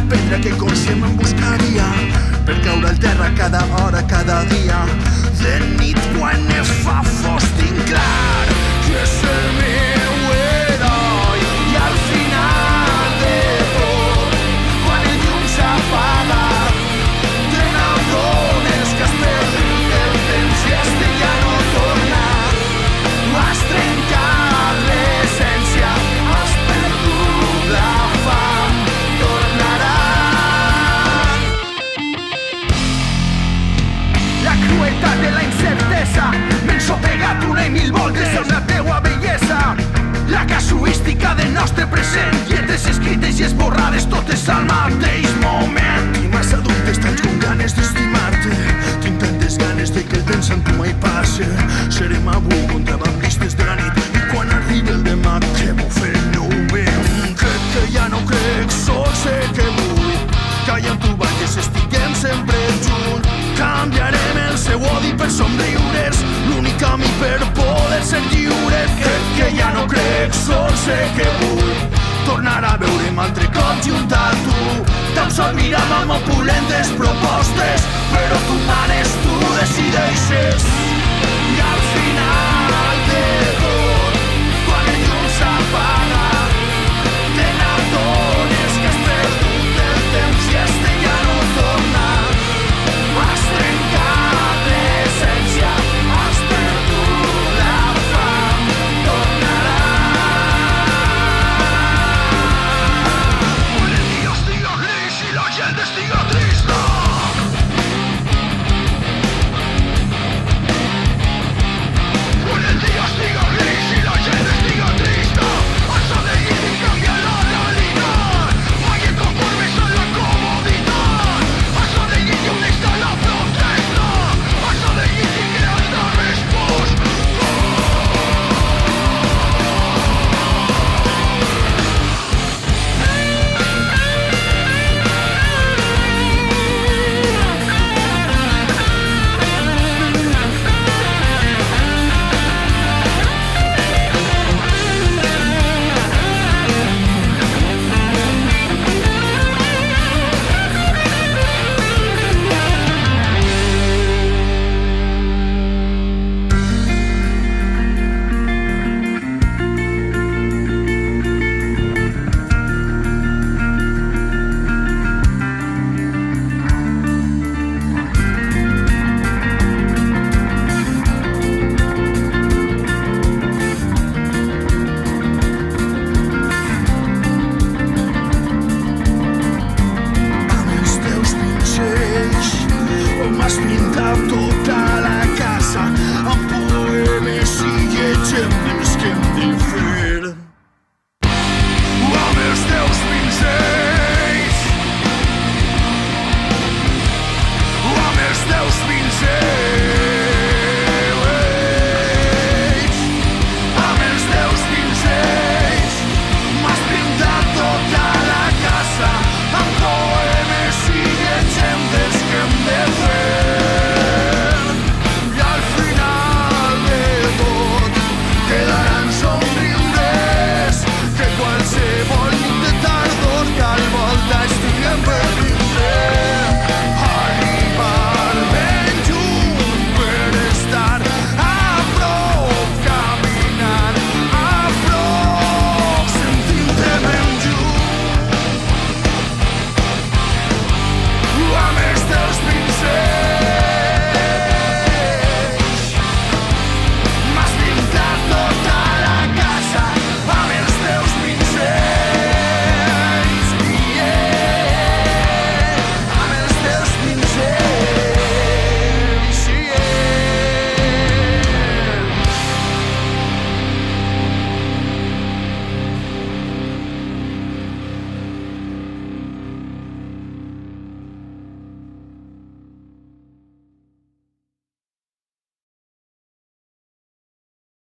pedra que conscient em buscaria per caure al terra cada hora, cada dia. De nit quan es fa fostin clar que és el meu heroi i al final de tot quan el llum s'apaga te n'adones que has perdut el temps i este ja no torna. Has trencat l'essència, has perdut la fam, tornarà. La crueltat de la incertesa m'ha ensopegat una i mil voltes amb la teua bellesa. La casuística del nostre present, lletres escrites i esborrades totes al mateix moment. I massa dubtes, tants com ganes d'estimar-te. Tinc tantes ganes de que el temps amb tu mai passe. Serem avui contrabandistes de la nit i quan arribi el demà què vull fer no ho veig. Crec que ja no crec, sol sé que vull que allà on tu vagis estiguem sempre junts. Canviarem el seu odi per somriures, l'únic camí per poder ser lliures. Crec que ja no crec, sol sé que vull tornar a veure'm altre cop junt a tu. Tan sol miram amb opulentes propostes, però tu manes, tu decideixes. I al final de tot, quan el llum s'apaga